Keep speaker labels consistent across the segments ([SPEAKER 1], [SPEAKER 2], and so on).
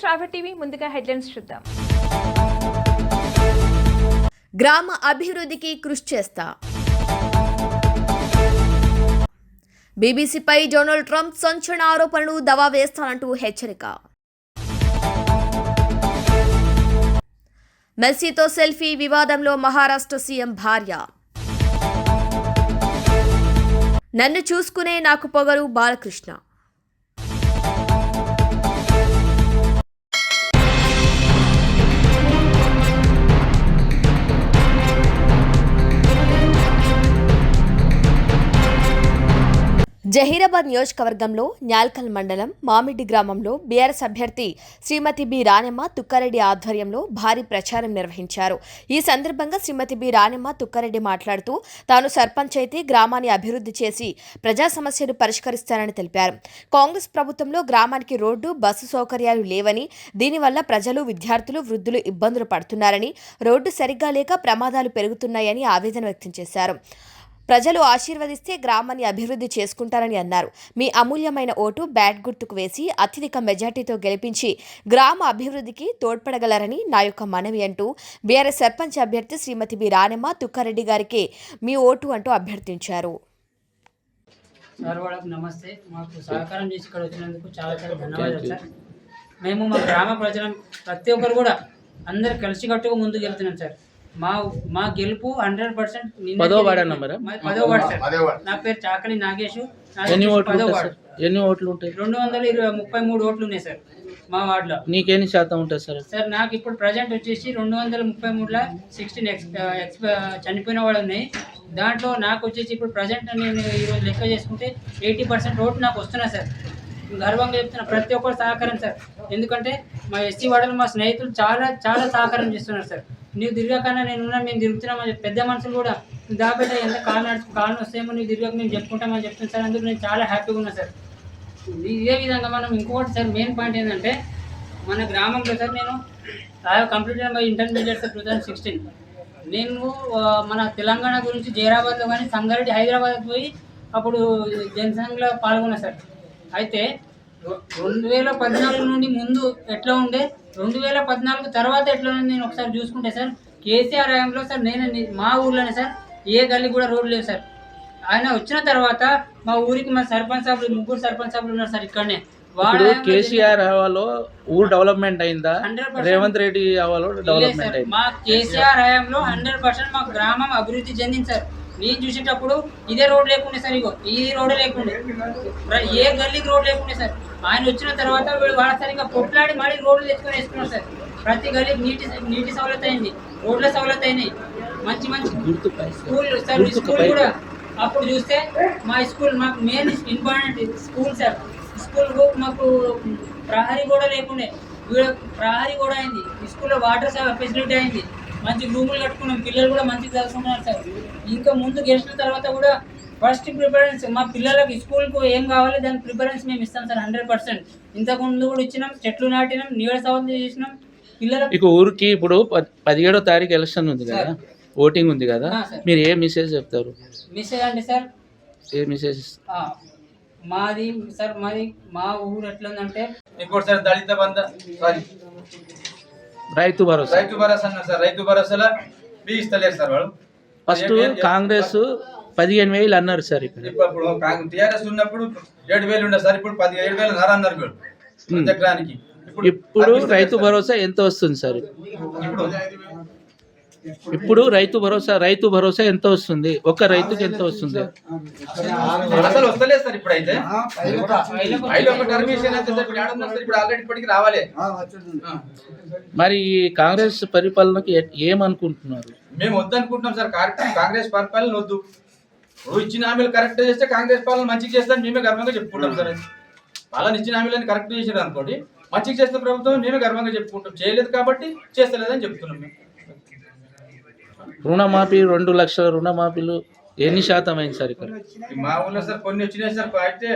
[SPEAKER 1] శ్రావ్య TV ముందుగా headlines చూద్దాం.
[SPEAKER 2] గ్రామ అభివృద్ధికి కృషి చేస్తా. బీబీసీపై డొనాల్డ్ ట్రంప్ సంచలన ఆరోపణలు దవా వేస్తానంటూ హెచ్చరిక. మెస్సీతో సెల్ఫీ వివాదంలో మహారాష్ట్ర సీఎం భార్య. నన్ను చూసుకునే నాకు పొగరు బాలకృష్ణ. జహీరాబాద్ నియోజకవర్గంలో న్యాల్కల్ మండలం మామిడి గ్రామంలో బీఆర్ఎస్ అభ్యర్థి శ్రీమతి బి రాణెమ్మ తుక్కారెడ్డి ఆధ్వర్యంలో భారీ ప్రచారం నిర్వహించారు. ఈ సందర్భంగా శ్రీమతి బి రాణెమ్మ తుక్కారెడ్డి మాట్లాడుతూ తాను సర్పంచ్ అయితే గ్రామాన్ని అభివృద్ధి చేసి ప్రజా సమస్యలు పరిష్కరిస్తానని తెలిపారు. కాంగ్రెస్ ప్రభుత్వంలో గ్రామానికి రోడ్డు, బస్సు సౌకర్యాలు లేవని, దీనివల్ల ప్రజలు, విద్యార్థులు, వృద్ధులు ఇబ్బందులు పడుతున్నారని, రోడ్డు సరిగ్గా లేక ప్రమాదాలు పెరుగుతున్నాయని ఆవేదన వ్యక్తం చేశారు. ప్రజలు ఆశీర్వదిస్తే గ్రామాన్ని అభివృద్ధి చేసుకుంటారని అన్నారు. మీ అమూల్యమైన ఓటు బ్యాట్ గుర్తుకు వేసి అత్యధిక మెజార్టీతో గెలిపించి గ్రామ అభివృద్ధికి తోడ్పడగలరని నా యొక్క మనవి అంటూ బీఆర్ఎస్ సర్పంచ్ అభ్యర్థి శ్రీమతి బి రాణెమ్మ తుక్కారెడ్డి గారికి మీ ఓటు అంటూ అభ్యర్థించారు.
[SPEAKER 3] నమస్తే. మాకు సహకారం చేసి ఇక్కడ వచ్చినందుకు చాలా చాలా ధన్యవాదాలు సార్. మేము మా గ్రామ ప్రజలు ప్రతి ఒక్కరు కూడా అందరు కలిసికట్టుగా ముందుకు వెళ్తున్నాం సార్. మా గెలుపు 100%. 10వ వార్డు సార్. నా పేరు చాకలి నాగేష్.
[SPEAKER 4] ఎన్ని ఓట్లు ఉంటాయి?
[SPEAKER 3] 233 ఓట్లు ఉన్నాయి సార్ మా వార్డులో.
[SPEAKER 4] నీకెన్ని శాతం ఉంటుంది సార్?
[SPEAKER 3] సార్ నాకు ఇప్పుడు ప్రజెంట్ వచ్చేసి 233లో 16 చనిపోయిన వాళ్ళు ఉన్నాయి. దాంట్లో నాకు వచ్చేసి ఇప్పుడు ప్రజెంట్ నేను ఈరోజు లెక్క చేసుకుంటే 80% ఓట్లు నాకు వస్తున్నాయి సార్. గర్వంగా చెప్తున్నా, ప్రతి ఒక్కరు సహకారం సార్. ఎందుకంటే మా ఎస్సీ వార్డులో మా స్నేహితులు చాలా చాలా సహకారం చేస్తున్నారు సార్. నీవు తిరగకన్నా మేము తిరుగుతున్నామని పెద్ద మనుషులు కూడా దాబెట్ట ఎంత కాలు వస్తాయేమో నీవు తిరగక మేము చెప్పుకుంటామని చెప్తున్నాను సార్. అందుకు నేను చాలా హ్యాపీగా ఉన్నా సార్. ఇదే విధంగా మనం ఇంకొకటి సార్, మెయిన్ పాయింట్ ఏంటంటే మన గ్రామంలో సార్ నేను కంప్లీట్ మై ఇంటర్మీడియట్ సార్ 2016. నేను మన తెలంగాణ గురించి జైరాబాద్లో కానీ సంగారెడ్డి, హైదరాబాద్ పోయి అప్పుడు జనసంఘలో పాల్గొన్నా సార్. అయితే 2014 నుండి ముందు ఎట్లా ఉండే, 2014 తర్వాత ఎట్లా ఉంది నేను ఒకసారి చూసుకుంటే సార్, కేసీఆర్ హయాంలో సార్ నేను మా ఊర్లోనే సార్ ఏ గల్లీ కూడా రోడ్డు లేదు సార్. ఆయన వచ్చిన తర్వాత మా ఊరికి మా సర్పంచ్ సాబులు 3 సర్పంచ్ సాబులు ఉన్నారు సార్ ఇక్కడనే.
[SPEAKER 4] కేసీఆర్ హయాంలో ఊరు డెవలప్మెంట్ అయిందా? రేవంత్ రెడ్డి హయాంలో డెవలప్మెంట్ అయింది.
[SPEAKER 3] మా కేసీఆర్ హయాంలో 100% మా గ్రామం అభివృద్ధి చెందింది సార్. నేను చూసేటప్పుడు ఇదే రోడ్ లేకుండే సార్, ఇగో ఈ రోడ్ లేకుండే, ఏ గల్లీకి రోడ్ లేకుండే సార్. ఆయన వచ్చిన తర్వాత వాళ్ళ సరిగ్గా పొట్లాడి మళ్ళీ రోడ్లు తెచ్చుకొని వేసుకున్నారు సార్. ప్రతి గల్లీకి నీటి సౌలత అయింది, రోడ్ల సౌలత అయినాయి, మంచి మంచి స్కూల్ సార్. స్కూల్ కూడా అప్పుడు చూస్తే మా స్కూల్ మాకు main important school sir. School మాకు ప్రహరీ కూడా లేకుండే, ప్రహరీ కూడా అయింది. స్కూల్లో వాటర్ ఫెసిలిటీ అయింది, మంచి రూములు కట్టుకున్నాం, పిల్లలు కూడా మంచిగా చదువుకున్నారు సార్. ఇంకా ముందు గెలిచిన తర్వాత కూడా ఫస్ట్ ప్రిఫరెన్స్ మా పిల్లలకి స్కూల్కు ఏం కావాలి దాని ప్రిఫరెన్స్ మేము ఇస్తాం సార్ 100%. ఇంతకు ముందు కూడా ఇచ్చినాం, చెట్లు నాటినాం, నీడ సౌకర్యం చేసినాం పిల్లలకి.
[SPEAKER 4] ఇక ఊరికి ఇప్పుడు 17వ తారీఖు ఎలక్షన్ ఉంది కదా, ఓటింగ్ ఉంది కదా, మీరు ఏ మెసేజ్ చెప్తారు?
[SPEAKER 3] మెసేజ్ అంటే సార్
[SPEAKER 4] ఏ మెసేజ్?
[SPEAKER 3] మాది మా ఊరు ఎట్లా ఉందంటే
[SPEAKER 5] ఇంకోటి సార్ దళిత బంధ
[SPEAKER 4] రైతు భరోసా
[SPEAKER 5] అన్నారు సార్. రైతు భరోసాలో ఇస్తలేరు సార్ వాళ్ళు.
[SPEAKER 4] ఫస్ట్ కాంగ్రెస్ 15,000 అన్నారు సార్.
[SPEAKER 5] ఇప్పుడు టీఆర్ఎస్ ఉన్నప్పుడు 7,000 ఉండే సార్, ఇప్పుడు 17,500 అన్నారు ఎకరానికి.
[SPEAKER 4] ఇప్పుడు రైతు భరోసా ఎంత వస్తుంది సార్? ఇప్పుడు రైతు భరోసా ఎంత వస్తుంది? ఒక రైతుకి ఎంత వస్తుంది?
[SPEAKER 5] అసలు వస్తలేదు సార్. ఇప్పుడైతే ఆల్రెడీ ఇప్పటికి రావాలి.
[SPEAKER 4] మరి కాంగ్రెస్ పరిపాలనకి ఏమనుకుంటున్నారు?
[SPEAKER 5] మేము వద్దనుకుంటున్నాం సార్. కాంగ్రెస్ పరిపాలన వద్దు. ఇచ్చిన హామీలు కరెక్ట్ చేస్తే కాంగ్రెస్ పాలన మంచిగా చేస్తాను మేమే గర్వంగా చెప్పుకుంటాం సార్. పాలన ఇచ్చిన హామీలను కరెక్ట్ చేసారు అనుకోండి, మంచిగా చేస్తే ప్రభుత్వం మేమే గర్వంగా చెప్పుకుంటాం. చేయలేదు కాబట్టి చేస్తలేదని చెప్తున్నాం మేము.
[SPEAKER 4] రుణమాఫీ 2 లక్షల రుణమాఫీలు ఎన్ని శాతం అయింది సార్? ఇక్కడ
[SPEAKER 5] మా ఊళ్ళో సార్ కొన్ని వచ్చినాయి సార్. అయితే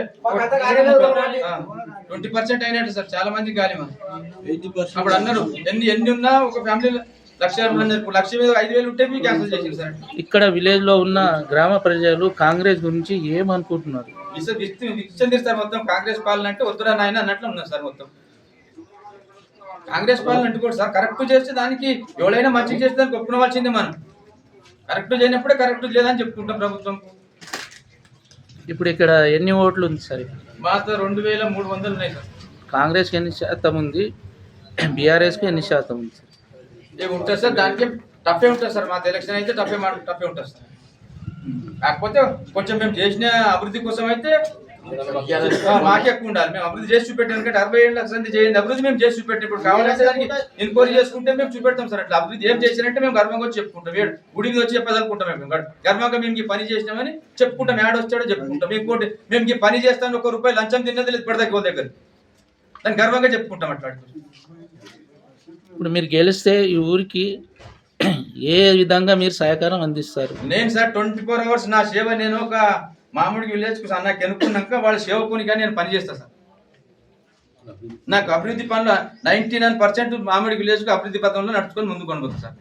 [SPEAKER 5] 20% అయినట్టు సార్. చాలా మంది గాలి అప్పుడు అన్నారు ఎన్ని ఉన్నా ఒక ఫ్యామిలీలో 1,00,000 మీద 5,000 ఉంటే మీకు క్యాన్సిల్ చేసింది సార్.
[SPEAKER 4] ఇక్కడ విలేజ్ లో ఉన్న గ్రామ ప్రజలు కాంగ్రెస్ గురించి ఏమనుకుంటున్నారు?
[SPEAKER 5] సార్ మొత్తం కాంగ్రెస్ పాలన అంటే వద్దురా నాయన అన్నట్లు ఉన్నారు సార్. మొత్తం కాంగ్రెస్ పాలన అంటుకోండి సార్, కరెక్ట్ చేస్తే దానికి ఎవరైనా మంచిగా చేస్తే దానికి ఒప్పుకోవాల్సిందే. మనం కరెక్ట్ చేయనప్పుడే కరెక్ట్ లేదని చెప్పుకుంటాం ప్రభుత్వం.
[SPEAKER 4] ఇప్పుడు ఇక్కడ ఎన్ని ఓట్లు ఉంది సార్?
[SPEAKER 5] మాతో 2300 ఉన్నాయి సార్.
[SPEAKER 4] కాంగ్రెస్కి ఎన్ని శాతం ఉంది, బీఆర్ఎస్కి ఎన్ని శాతం ఉంది సార్?
[SPEAKER 5] ఉంటుంది సార్, దానికి టఫే ఉంటుంది సార్. మాకు ఎలక్షన్ అయితే టఫే ఉంటుంది సార్. కాకపోతే కొంచెం మేము చేసిన అభివృద్ధి కోసం అయితే మాకే ఎక్కువ ఉండాలి. మేము అభివృద్ధి చేసి చూపెట్టాం, ఎందుకంటే 60 ఏళ్ళ సంధి చేయండి అభివృద్ధి మేము చేసి చూపెట్టాం. ఇప్పుడు కావాలంటే దానికి ఎంక్వైరీ చేసుకుంటే మేము చూపెడతాం సార్. అట్లా అభివృద్ధి ఏం చేసినట్టే మేము గర్వంగా వచ్చి చెప్పుకుంటాం. గుడి మీద వచ్చి చెప్పదలుకుంటాం. మేము గర్వంగా మేము ఈ పని చేసినామని చెప్పుకుంటాం. యాడ్ వచ్చాడో చెప్పుకుంటాం. ఇంకోటి మేము ఈ పని చేస్తామని ₹1 లంచం తిన్నది లేదు ఇప్పటిదాకా వాళ్ళ దగ్గర. దాన్ని గర్వంగా చెప్పుకుంటాం. అట్లా
[SPEAKER 4] ఇప్పుడు మీరు గెలిస్తే ఈ ఊరికి ఏ విధంగా మీరు సహకారం అందిస్తారు?
[SPEAKER 5] నేను సార్ 24 hours నా సేవ. నేను ఒక మామిడికి విలేజ్కి నాకు ఎన్నుకున్నాక వాళ్ళ సేవకుని కానీ నేను పని చేస్తాను సార్. నాకు అభివృద్ధి పనులు 99% మామిడి విలేజ్కి అభివృద్ధి పథంలో నడుచుకొని ముందుకు కొనబోతుంది సార్.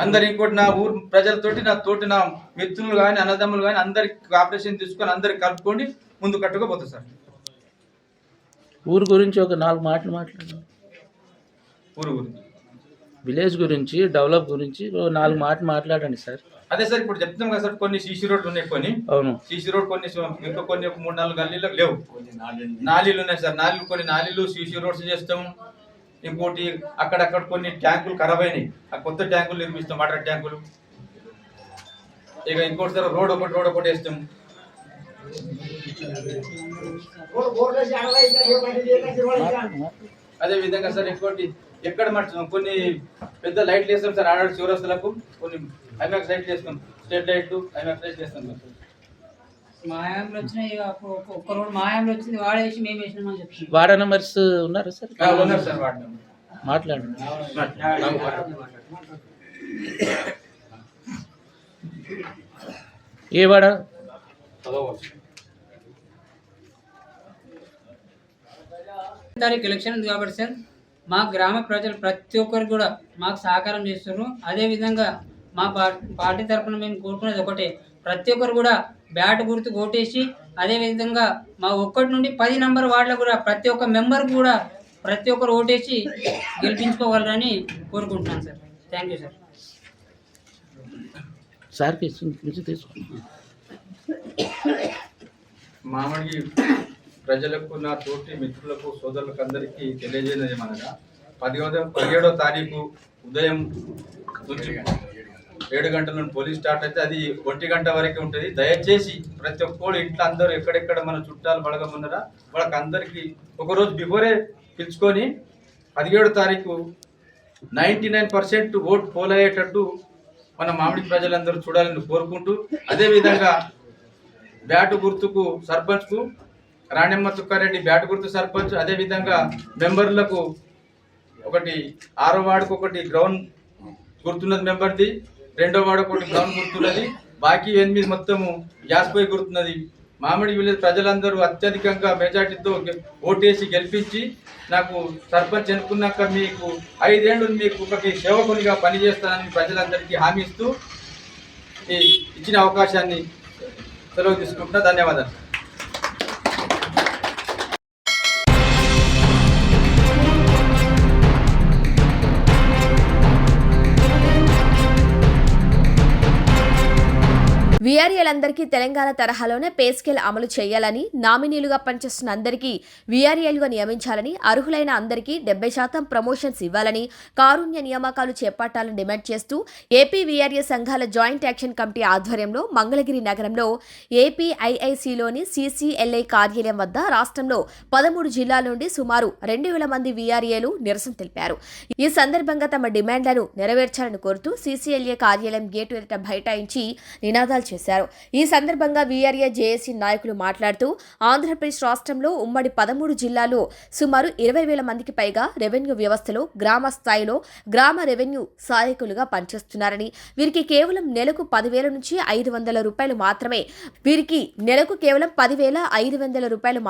[SPEAKER 5] అందరు ఇంకోటి నా ఊరు ప్రజలతోటి నా మిత్రులు కానీ అన్నదమ్ములు కానీ అందరికి కోఆపరేషన్ తీసుకొని అందరికి కలుపుకొని ముందు కట్టుకోపోతుంది సార్.
[SPEAKER 4] ఊరు గురించి ఒక 4 మాటలు మాట్లాడండి.
[SPEAKER 5] ఊరు గురించి,
[SPEAKER 4] విలేజ్ గురించి, డెవలప్ గురించి 4 మాటలు మాట్లాడండి సార్.
[SPEAKER 5] అదే సార్ ఇప్పుడు చెప్తాం కదా సార్. కొన్ని సీసీ రోడ్లు ఉన్నాయి, కొన్ని
[SPEAKER 4] అవును
[SPEAKER 5] సీసీ రోడ్ కొన్ని ఇంకా కొన్ని 3-4 గల్లీలకు లేవు. నాలీలు ఉన్నాయి సార్. కొన్ని నాలీలు సీసీ రోడ్స్ చేస్తాము. ఇంకోటి అక్కడక్కడ కొన్ని ట్యాంకులు ఖరాబ్ అయినాయి. ఆ కొత్త ట్యాంకులు నిర్మిస్తాం, వాటర్ ట్యాంకులు. ఇక ఇంకోటి సార్ రోడ్ ఒకటి వేస్తాం. అదే విధంగా సార్ ఇంకోటి ఎక్కడ కొన్ని పెద్ద లైట్లు వేస్తాం సార్. ఆడ చివరస్తులకు కొన్ని ఐమాక్స్ లైట్లు వేస్తాం. స్ట్రీట్ లైట్లు ఐమాక్స్ లైట్లు వేస్తాం సార్.
[SPEAKER 3] మాయాంలో వచ్చినాయి. ఒక్క రోడ్ మాయాంలో వచ్చింది, వాడేసి మేము వేసినామని చెప్తున్నాం.
[SPEAKER 4] వార్డ్ మెంబర్స్ ఉన్నారా సార్?
[SPEAKER 5] ఉన్నారు సార్. వాడిని
[SPEAKER 4] మాట్లాడండి. ఏ వాడ?
[SPEAKER 3] తారీఖు ఎలక్షన్ ఉంది కాబట్టి సార్ మా గ్రామ ప్రజలు ప్రతి ఒక్కరు కూడా మాకు సహకారం చేస్తున్నారు. అదేవిధంగా మా పార్టీ తరఫున మేము కోరుకునేది ఒకటే, ప్రతి ఒక్కరు కూడా బ్యాట్ గుర్తు ఓటేసి అదేవిధంగా మా 1 నుండి 10 నంబర్ వార్డులో కూడా ప్రతి ఒక్క మెంబర్ కూడా ప్రతి ఒక్కరు ఓటేసి గెలిపించుకోవాలని కోరుకుంటున్నాను సార్. Thank you sir.
[SPEAKER 4] సార్కి తీసుకోండి.
[SPEAKER 5] మామిడి ప్రజలకు, నా తోటి మిత్రులకు, సోదరులకు అందరికీ తెలియజేయడం ఏమనగా 17వ తారీఖు ఉదయం నుంచి 7 గంటల నుండి పోలీస్ స్టార్ట్ అయితే అది 1 గంట వరకు ఉంటుంది. దయచేసి ప్రతి ఒక్కరు ఇంట్లో అందరూ ఎక్కడెక్కడ మన చుట్టాలు బలగం ఉన్నారా వాళ్ళకి అందరికీ ఒకరోజు బిఫోరే పిలుచుకొని 17వ తారీఖు 99% ఓటు పోల్ అయ్యేటట్టు మన మామిడి ప్రజలందరూ చూడాలని కోరుకుంటూ, అదేవిధంగా బ్యాటు గుర్తుకు సర్పంచ్కు రాణెమ్మ తుక్కారెడ్డి బ్యాటు గుర్తు సర్పంచ్, అదేవిధంగా మెంబర్లకు ఒకటి 6వ వార్డుకు ఒకటి గ్రౌండ్ గుర్తున్నది మెంబర్ది, 2వ వార్డుకు ఒకటి గ్రౌండ్ గుర్తున్నది, బాకీ 8 మొత్తము గ్యాస్ పొయ్యి గుర్తున్నది. మామిడి విలేజ్ ప్రజలందరూ అత్యధికంగా మెజార్టీతో ఓటేసి గెలిపించి నాకు సర్పంచ్ ఎన్నుకున్నాక మీకు 5 ఏళ్ళు మీకు ఒకటి సేవకునిగా పనిచేస్తానని ప్రజలందరికీ హామీ ఇస్తూ ఇచ్చిన అవకాశాన్ని సెలవు తీసుకుంటున్నా. ధన్యవాదాలు.
[SPEAKER 2] వీఆర్ఏలందరికీ తెలంగాణ తరహాలోనే పే స్కేల్ అమలు చేయాలని, నామినీలుగా పనిచేస్తున్న అందరికీ వీఆర్ఏలుగా నియమించాలని, అర్హులైన అందరికీ 70% ప్రమోషన్స్ ఇవ్వాలని, కారుణ్య నియామకాలు చేపట్టాలని డిమాండ్ చేస్తూ ఏపీ వీఆర్ఏ సంఘాల జాయింట్ యాక్షన్ కమిటీ ఆధ్వర్యంలో మంగళగిరి నగరంలో ఏపీఐఐసిలోని సీసీఎల్ఐ కార్యాలయం వద్ద రాష్ట్రంలో 13 జిల్లాల నుండి సుమారు 2,000 మంది వీఆర్ఏలు నిరసన తెలిపారు. ఈ సందర్భంగా తమ డిమాండ్లను నెరవేర్చాలని కోరుతూ సీసీఎల్ఏ కార్యాలయం గేటు ఎదుట బైఠాయించి నినాదాలు చేశారు. ఈ సందర్భంగా వీఆర్ఏ జేఏసీ నాయకులు మాట్లాడుతూ ఆంధ్రప్రదేశ్ రాష్ట్రంలో ఉమ్మడి 13 జిల్లాల్లో సుమారు 20,000 మందికి పైగా రెవెన్యూ వ్యవస్థలో గ్రామ స్థాయిలో గ్రామ రెవెన్యూ సహాయకులుగా పనిచేస్తున్నారని, వీరికి కేవలం నెలకు 10,000 నుంచి 500 రూపాయలు మాత్రమే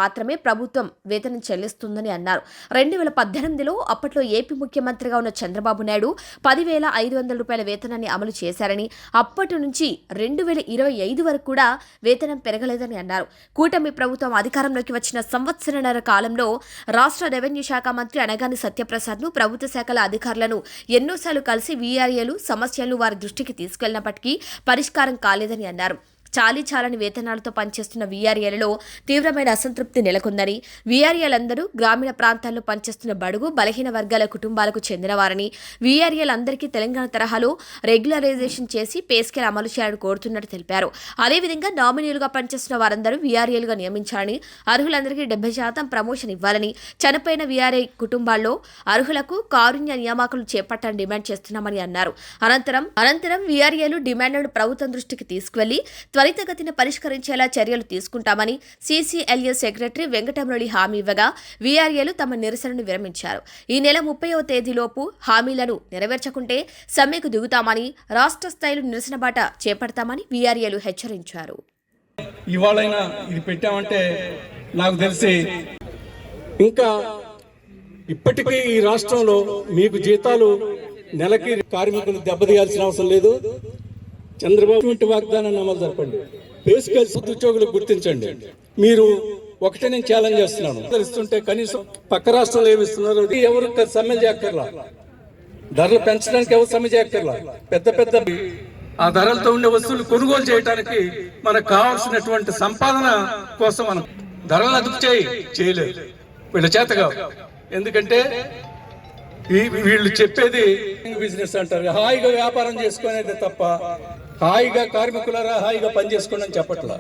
[SPEAKER 2] మాత్రమే ప్రభుత్వం వేతనం చెల్లిస్తుందని అన్నారు. 2018లో అప్పట్లో ఏపీ ముఖ్యమంత్రిగా ఉన్న చంద్రబాబు నాయుడు 10,500 రూపాయల వేతనాన్ని అమలు చేశారని, అప్పటి నుంచి 2025 వరకు కూడా వేతనం పెరగలేదని అన్నారు. కూటమి ప్రభుత్వం అధికారంలోకి వచ్చిన సంవత్సరన్నర కాలంలో రాష్ట్ర రెవెన్యూ శాఖ మంత్రి అనగాని సత్యప్రసాద్ను, ప్రభుత్వ శాఖల అధికారులను ఎన్నోసార్లు కలిసి వీఆర్ఏలు సమస్యలను వారి దృష్టికి తీసుకెళ్లినప్పటికీ పరిష్కారం కాలేదని అన్నారు. చాలని వేతనాలతో పనిచేస్తున్న వీఆర్ఏలలో తీవ్రమైన అసంతృప్తి నెలకొందని, వీఆర్ఏలందరూ గ్రామీణ ప్రాంతాల్లో పనిచేస్తున్న బడుగు బలహీన వర్గాల కుటుంబాలకు చెందినవారని, వీఆర్ఏలందరికీ తెలంగాణ తరహాలో రెగ్యులరైజేషన్ చేసి పే స్కేల్ అమలు చేయాలని కోరుతున్నట్టు తెలిపారు. అదేవిధంగా నామినీలుగా పనిచేస్తున్న వారందరూ వీఆర్ఏలుగా నియమించాలని, అర్హులందరికీ 70% ప్రమోషన్ ఇవ్వాలని, చనిపోయిన వీఆర్ఏ కుటుంబాల్లో అర్హులకు కారుణ్య నియామకాలు చేపట్టాలని డిమాండ్ చేస్తున్నామని అన్నారు. అనంతరం వీఆర్ఏలు డిమాండ్లను ప్రభుత్వం దృష్టికి తీసుకువెళ్లి త్వరితగతిన పరిష్కరించేలా చర్యలు తీసుకుంటామని సీసీఎల్ఏ సెక్రటరీ వెంకటమురళి హామీ ఇవ్వగా, వీఆర్ఏలు తమ నిరసనను విరమించారు. ఈ నెల 30వ తేదీలోపు హామీలను నెరవేర్చకుంటే సమ్మెకు దిగుతామని, రాష్ట్ర స్థాయిలో నిరసన బాట చేపడతామని వీఆర్ఏలు హెచ్చరించారు.
[SPEAKER 6] ఇవాళైనా ఇది పెట్టామంటే నాకు తెలిసి ఇంకా ఇప్పటికీ ఈ రాష్ట్రంలో మీకు జీతాలు నెలకి కార్మికులు దెబ్బతీయాల్సిన అవసరం లేదు. చంద్రబాబు వంటి వాగ్దానాన్ని అమలు జరపండి. పే స్కేల్ ఉద్యోగులకు గుర్తించండి. మీరు ఒకటే నేను ఛాలెంజ్ చేస్తున్నాను. ఇస్తుంటే కనీసం పక్క రాష్ట్రంలో ఏమి ఇస్తున్నారు, ఎవరు సమ్మె చేయక్కర్లా, ధరలు పెంచడానికి ఎవరు సమ్మె చేయక్కర్లా. పెద్ద ఆ ధరలతో ఉండే వస్తువులు కొనుగోలు చేయడానికి మనకు కావాల్సినటువంటి సంపాదన కోసం మనం ధరలు అదుపు చేయలేదు. వీళ్ళ చేతగా, ఎందుకంటే వీళ్ళు చెప్పేది బిజినెస్ అంటారు, హాయిగా వ్యాపారం చేసుకునేది తప్ప హాయిగా కార్మికులారా హాయిగా పని చేసుకోండి అని చెప్పట్లా.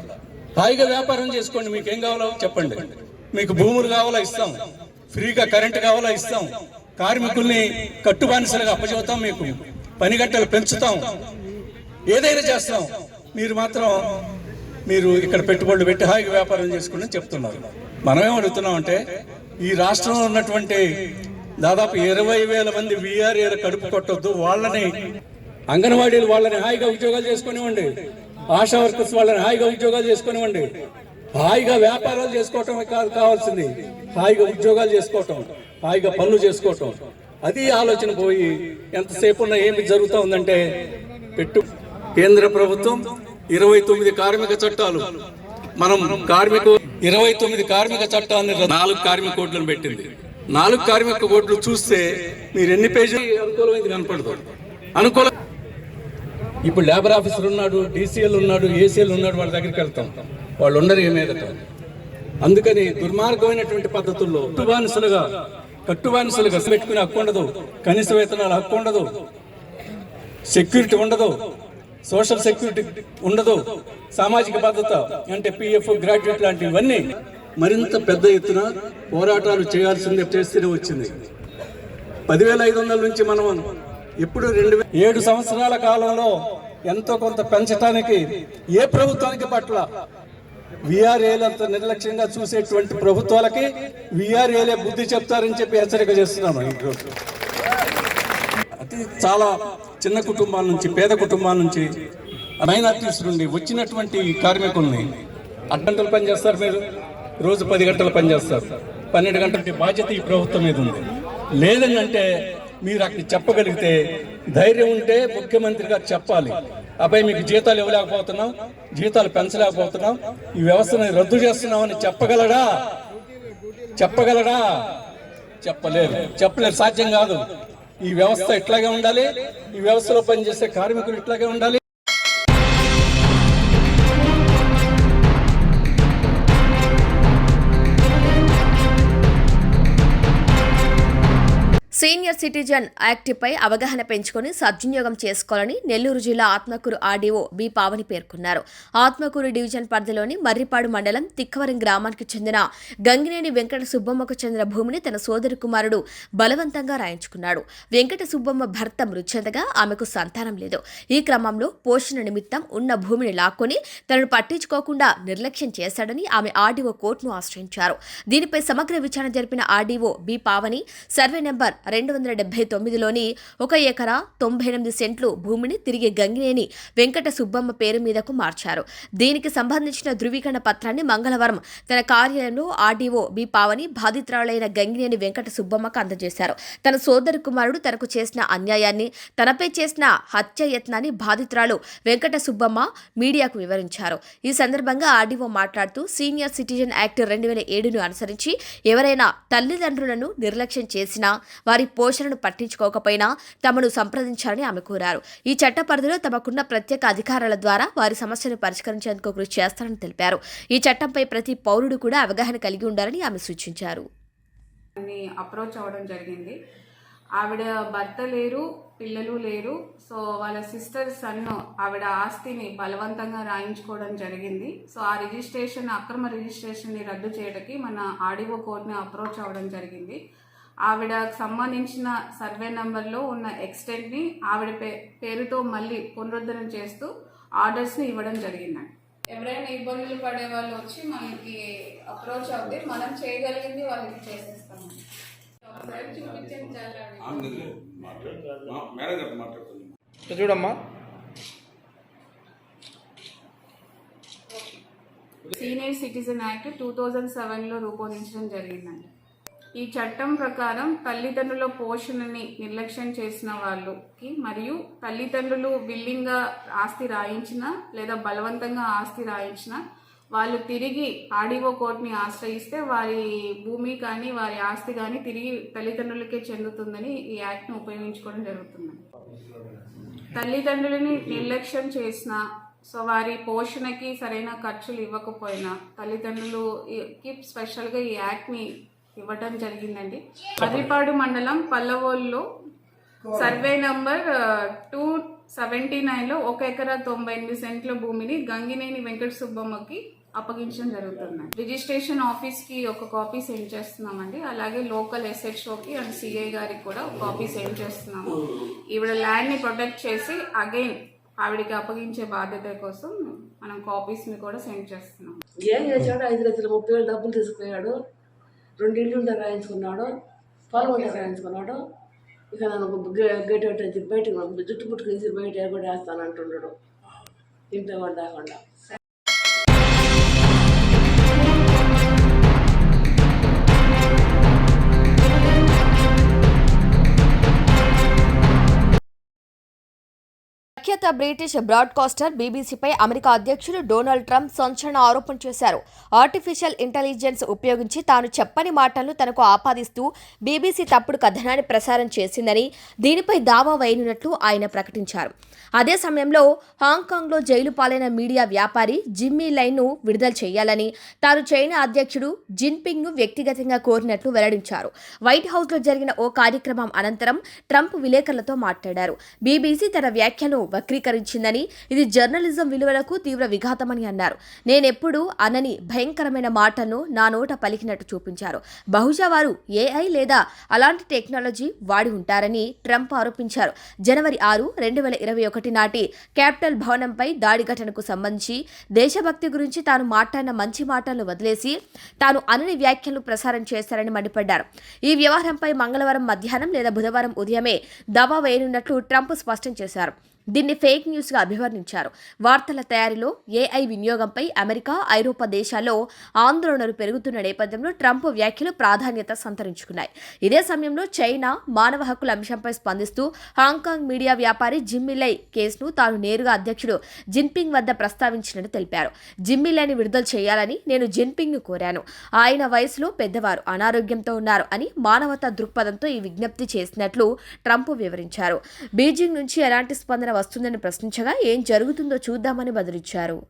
[SPEAKER 6] హాయిగా వ్యాపారం చేసుకోండి, మీకు ఏం కావాలో చెప్పండి. మీకు భూములు కావాలా ఇస్తాం, ఫ్రీగా కరెంటు కావాలా ఇస్తాం, కార్మికుల్ని కట్టుబానిసలుగా అప్పచెబుతాం, మీకు పని గంటలు పెంచుతాం, ఏదైనా చేస్తాం. మీరు ఇక్కడ పెట్టుబడులు పెట్టి హాయిగా వ్యాపారం చేసుకోండి అని చెప్తున్నారు. మనమేం అడుగుతున్నాం అంటే, ఈ రాష్ట్రంలో ఉన్నటువంటి దాదాపు 20,000 మంది వీఆర్ఏల కడుపు కొట్టొద్దు, వాళ్ళని అంగన్వాడీలు వాళ్ళని హాయిగా ఉద్యోగాలు చేసుకునివ్వండి, ఆశా వర్కర్స్ వాళ్ళని హాయిగా ఉద్యోగాలు చేసుకునివ్వండి. హాయిగా వ్యాపారాలు చేసుకోవటమే కాదు కావాల్సింది, హాయిగా ఉద్యోగాలు చేసుకోవటం, హాయిగా పనులు చేసుకోవటం. అది ఆలోచన పోయి ఎంతసేపు ఉన్న ఏమి జరుగుతూ ఉందంటే, కేంద్ర ప్రభుత్వం 29 కార్మిక చట్టాలు, మనం 29 కార్మిక చట్టాన్ని 4 కార్మిక కోడ్లను పెట్టింది. 4 కార్మిక కోడ్లు చూస్తే మీరు ఎన్ని పేజీలు అనుకూలమైంది కనపడదు. ఇప్పుడు లేబర్ ఆఫీసర్ ఉన్నాడు, డీసీఎల్ ఉన్నాడు, ఏసీఎల్ ఉన్నాడు, వాళ్ళ దగ్గరికి వెళ్తాం, వాళ్ళు ఉండరు ఏమేదట. అందుకని దుర్మార్గమైనటువంటి పద్ధతుల్లో కట్టుబానిసలుగా పెట్టుకునే హక్కు ఉండదు, కనీస వేతనాల హక్కు ఉండదు, సెక్యూరిటీ ఉండదు, సోషల్ సెక్యూరిటీ ఉండదు, సామాజిక భద్రత అంటే పిఎఫ్, గ్రాడ్యుయేట్ లాంటివన్నీ మరింత పెద్ద ఎత్తున పోరాటాలు చేస్తూనే వచ్చింది. 10,500 నుంచి మనం ఇప్పుడు 7 సంవత్సరాల కాలంలో ఎంతో కొంత పెంచడానికి ఏ ప్రభుత్వానికి పట్ల వీఆర్ఏలంత నిర్లక్ష్యంగా చూసేటువంటి ప్రభుత్వాలకి వీఆర్ఏలే బుద్ధి చెప్తారని చెప్పి హెచ్చరిక చేస్తున్నాను. చాలా చిన్న కుటుంబాల నుంచి, పేద కుటుంబాల నుంచి, మైనార్టీస్ నుండి వచ్చినటువంటి కార్మికుల్ని 8 గంటలు పనిచేస్తారు, మీరు రోజు 10 గంటలు పనిచేస్తారు, 12 గంటల బాధ్యత ఈ ప్రభుత్వం మీద ఉంది. లేదని అంటే మీరు అక్కడ చెప్పగలిగితే, ధైర్యం ఉంటే ముఖ్యమంత్రి గారు చెప్పాలి, అబ్బాయి మీకు జీతాలు ఇవ్వలేకపోతున్నాం, జీతాలు పెంచలేకపోతున్నాం, ఈ వ్యవస్థను రద్దు చేస్తున్నాం అని చెప్పగలడా? చెప్పలేరు, సాధ్యం కాదు. ఈ వ్యవస్థ ఇట్లాగే ఉండాలి, ఈ వ్యవస్థలో పనిచేసే కార్మికులు ఇట్లాగే ఉండాలి.
[SPEAKER 2] సీనియర్ సిటిజన్ యాక్ట్పై అవగాహన పెంచుకొని సద్వినియోగం చేసుకోవాలని నెల్లూరు జిల్లా ఆత్మకూరు ఆర్డీఓ బి పావని పేర్కొన్నారు. ఆత్మకూరు డివిజన్ పరిధిలోని మర్రిపాడు మండలం తిక్కవరం గ్రామానికి చెందిన గంగినేని వెంకట సుబ్బమ్మకు చెందిన భూమిని తన సోదరి కుమారుడు బలవంతంగా రాయించుకున్నాడు. వెంకట సుబ్బమ్మ భర్త మృతి చెందగా ఆమెకు సంతానం లేదు. ఈ క్రమంలో పోషణ నిమిత్తం ఉన్న భూమిని లాక్కొని తనను పట్టించుకోకుండా నిర్లక్ష్యం చేశాడని ఆమె ఆర్డీఓ కోర్టును ఆశ్రయించారు. దీనిపై సమగ్ర విచారణ జరిపిన RDO B Pavani survey number 1279లోని 1 ఎకరా 98 సెంట్లు భూమిని తిరిగి గంగినేని వెంకట సుబ్బమ్మ పేరు మీదకు మార్చారు. దీనికి సంబంధించిన ధృవీకరణ పత్రాన్ని మంగళవారం తన కార్యాలయంలో ఆర్డీఓ బి పావని బాధితురాలైన గంగినేని వెంకట సుబ్బమ్మకు అందజేశారు. తన సోదరి కుమారుడు తనకు చేసిన అన్యాయాన్ని, తనపై చేసిన హత్య యత్నాన్ని బాధితురాలు వెంకట సుబ్బమ్మ మీడియాకు వివరించారు. ఈ సందర్భంగా ఆర్డీఓ మాట్లాడుతూ సీనియర్ సిటిజన్ యాక్ట్ 2007ను అనుసరించి ఎవరైనా తల్లిదండ్రులను నిర్లక్ష్యం చేసినా, వారి పోషణను పట్టించుకోకపోయినా తమను సంప్రదించాలని ఆమె కోరారు. ఈ చట్ట పరిధిలో తమకున్న ప్రత్యేక అధికారాల ద్వారా వారి సమస్యను పరిష్కరించేందుకు కృషి చేస్తారని తెలిపారు. ఈ చట్టంపై ప్రతి పౌరుడు కూడా అవగాహన కలిగి ఉండాలని ఆమె సూచించారు.
[SPEAKER 7] అప్రోచ్ అవ్వడం జరిగింది. ఆవిడ భర్త లేరు, పిల్లలు లేరు. సో వాళ్ళ సిస్టర్ సన్ ఆవిడ ఆస్తిని బలవంతంగా రాయించుకోవడం జరిగింది. సో ఆ రిజిస్ట్రేషన్, అక్రమ రిజిస్ట్రేషన్ని రద్దు చేయడానికి మన ఆర్డీఓ కోర్టుని అప్రోచ్ అవ్వడం జరిగింది. ఆవిడకు సంబంధించిన సర్వే నెంబర్లో ఉన్న ఎక్స్టెంట్ని ఆవిడ పేరుతో మళ్ళీ పునరుద్ధరణ చేస్తూ ఆర్డర్స్ని ఇవ్వడం జరిగిందండి. ఎవరైనా ఇబ్బందులు పడే వాళ్ళు వచ్చి మనకి అప్రోచ్ అవుతే మనం చేయగలిగింది వాళ్ళకి చేసేస్తాము.
[SPEAKER 4] చూడమ్మా,
[SPEAKER 7] సీనియర్ సిటిజన్ యాక్ట్ 2007లో రూపొందించడం జరిగిందండి. ఈ చట్టం ప్రకారం తల్లిదండ్రుల పోషణని నిర్లక్ష్యం చేసిన వాళ్ళకి మరియు తల్లిదండ్రులు విల్లింగ్గా ఆస్తి రాయించిన లేదా బలవంతంగా ఆస్తి రాయించిన వాళ్ళు తిరిగి ఆర్డీఓ కోర్టుని ఆశ్రయిస్తే వారి భూమి కానీ వారి ఆస్తి కానీ తిరిగి తల్లిదండ్రులకే చెందుతుందని ఈ యాక్ట్ను ఉపయోగించుకోవడం జరుగుతుంది. తల్లిదండ్రులని నిర్లక్ష్యం చేసిన, సో వారి పోషణకి సరైన ఖర్చులు ఇవ్వకపోయినా తల్లిదండ్రులకి స్పెషల్గా ఈ యాక్ట్ని ఇవ్వడం జరిగిందండి. మర్రిపాడు మండలం పల్లవోల్లో సర్వే నంబర్ 279లో 1 ఎకరా 98 సెంట్ల భూమిని గంగినేని వెంకట సుబ్బమ్మకి అప్పగించడం జరుగుతుంది. రిజిస్ట్రేషన్ ఆఫీస్కి ఒక కాపీ సెండ్ చేస్తున్నామండి. అలాగే లోకల్ ఎస్హెచ్ఓకి అండ్ సిఐ గారికి కూడా ఒక కాపీ సెండ్ చేస్తున్నాము. ఈవిడ ల్యాండ్ని ప్రొటెక్ట్ చేసి అగైన్ ఆవిడకి అప్పగించే బాధ్యత కోసం మనం కాపీస్ని కూడా సెండ్ చేస్తున్నాం.
[SPEAKER 8] ఏం చేశాడు? 5,30,000 డబ్బులు తీసుకుపోయాడు. 2 ఇళ్ళు ఉంటే రాయించుకున్నాడు, పొలం ఉంటే రాయించుకున్నాడు. ఇక నన్ను గేట్ వచ్చి బయటకు జుట్టు పుట్టుకుని బయట ఎగొడి వేస్తానంటున్నాడు ఇంట్లో వండకుండా.
[SPEAKER 2] ప్రఖ్యాత బ్రిటిష్ బ్రాడ్కాస్టర్ బీబీసీపై అమెరికా అధ్యక్షుడు డొనాల్డ్ ట్రంప్ సంచలన ఆరోపణ చేశారు. ఆర్టిఫిషియల్ ఇంటెలిజెన్స్ ఉపయోగించి తాను చెప్పని మాటలను తనకు ఆపాదిస్తూ బీబీసీ తప్పుడు కథనాన్ని ప్రసారం చేసిందని, దీనిపై దావా వేయనున్నట్లు ఆయన ప్రకటించారు. అదే సమయంలో హాంకాంగ్లో జైలు పాలైన మీడియా వ్యాపారి జిమ్మీ లైన్ను విడుదల చేయాలని తాను చైనా అధ్యక్షుడు జిన్పింగ్ను వ్యక్తిగతంగా కోరినట్లు వెల్లడించారు. వైట్ హౌస్లో జరిగిన ఓ కార్యక్రమం అనంతరం ట్రంప్ విలేకరులతో మాట్లాడారు. బీబీసీ తన వ్యాఖ్యను వక్రీకరించిందని, ఇది జర్నలిజం విలువలకు తీవ్ర విఘాతమని అన్నారు. నేనెప్పుడూ అనని భయంకరమైన మాటలను నా నోట పలికినట్టు చూపించారు. బహుశా వారు ఏఐ లేదా అలాంటి టెక్నాలజీ వాడి ఉంటారని ట్రంప్ ఆరోపించారు. జనవరి 6, 2021 నాటి క్యాపిటల్ భవనంపై దాడి ఘటనకు సంబంధించి దేశభక్తి గురించి తాను మాట్లాడిన మంచి మాటలను వదిలేసి తాను అనని వ్యాఖ్యలు ప్రసారం చేశారని మండిపడ్డారు. ఈ వ్యవహారంపై మంగళవారం మధ్యాహ్నం లేదా బుధవారం ఉదయమే దావా వేయనున్నట్లు ట్రంప్ స్పష్టం చేశారు. దీన్ని ఫేక్ న్యూస్గా అభివర్ణించారు. వార్తల తయారీలో ఏఐ వినియోగంపై అమెరికా, ఐరోపా దేశాల్లో ఆందోళనలు పెరుగుతున్న నేపథ్యంలో ట్రంప్ వ్యాఖ్యలు ప్రాధాన్యత సంతరించుకున్నాయి. ఇదే సమయంలో చైనా మానవ హక్కుల అంశంపై స్పందిస్తూ హాంకాంగ్ మీడియా వ్యాపారి జిమ్మీ లై కేసును తాను నేరుగా అధ్యక్షుడు జిన్పింగ్ వద్ద ప్రస్తావించినట్టు తెలిపారు. జిమ్మీ లైని విడుదల చేయాలని నేను జిన్పింగ్ను కోరాను. ఆయన వయసులో పెద్దవారు, అనారోగ్యంతో ఉన్నారు అని మానవతా దృక్పథంతో ఈ విజ్ఞప్తి చేసినట్లు ట్రంప్ వివరించారు. బీజింగ్ నుంచి ఎలాంటి స్పందన వస్తుందని ప్రశ్నించగా ఏం జరుగుతుందో చూద్దామని బదులిచ్చారు.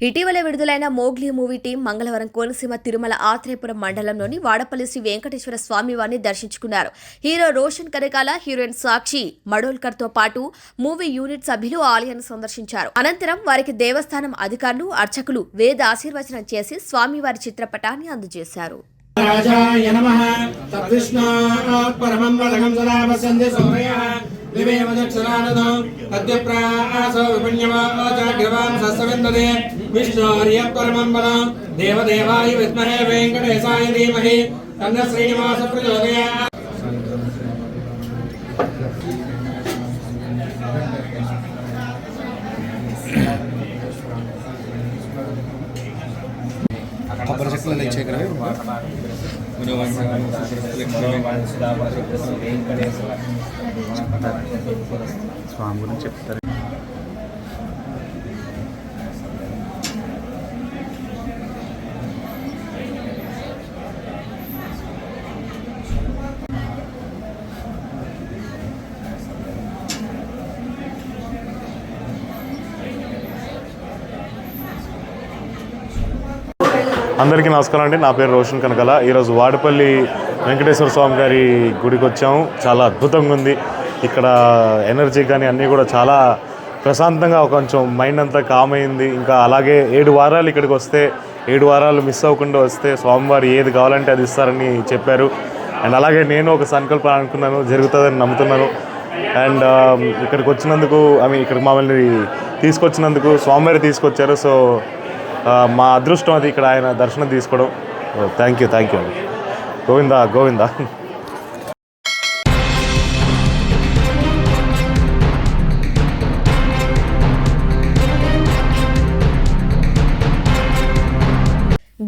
[SPEAKER 2] ఇటీవల విడుదలైన మోగ్లీ మూవీ టీం మంగళవారం కోనసీమ తిరుమల ఆత్రేయపురం మండలంలోని వాడపల్లి శ్రీ వెంకటేశ్వర స్వామి వారిని దర్శించుకున్నారు. హీరో రోషన్ కనకాల, హీరోయిన్ సాక్షి మడోల్కర్తో పాటు మూవీ యూనిట్ సభ్యులు ఆలయాన్ని సందర్శించారు. అనంతరం వారికి దేవస్థానం అధికారులు, అర్చకులు వేద ఆశీర్వచనం చేసి స్వామివారి చిత్రపటాన్ని అందజేశారు.
[SPEAKER 9] రాజాయ నమః తద్విష్ణోః పరమం పదకం సదా వసంతి సూరయః దివేవ దక్షిణానదం అద్యప్రాసో విపుణ్యమాచాగ్రవాన్ సస్సవిందతే విష్ణోర్యః పరమం పదం దేవదేవాయ విద్మహే వెంకటేశాయ ధీమహి తన్నః శ్రీనివాస ప్రచోదయాత్.
[SPEAKER 10] స్వామి గురించి చెప్తారు.
[SPEAKER 11] అందరికీ నమస్కారం అండి. నా పేరు రోషన్ కనకల. ఈరోజు వాడపల్లి వెంకటేశ్వర స్వామి గారి గుడికి వచ్చాము. చాలా అద్భుతంగా ఉంది. ఇక్కడ ఎనర్జీ కానీ అన్నీ కూడా చాలా ప్రశాంతంగా కొంచెం మైండ్ అంతా కామ్ అయింది. ఇంకా అలాగే 7 వారాలు ఇక్కడికి వస్తే 7 వారాలు మిస్ అవ్వకుండా వస్తే స్వామివారు ఏది కావాలంటే అది ఇస్తారని చెప్పారు. అండ్ అలాగే నేను ఒక సంకల్పం అనుకున్నాను, జరుగుతుందని నమ్ముతున్నాను. అండ్ ఇక్కడికి వచ్చినందుకు ఇక్కడికి మమ్మల్ని తీసుకొచ్చినందుకు స్వామివారి తీసుకొచ్చారు. సో మా అదృష్టం అది ఇక్కడ ఆయన దర్శనం తీసుకోవడం. థ్యాంక్ యూ అండి. గోవిందా గోవిందా.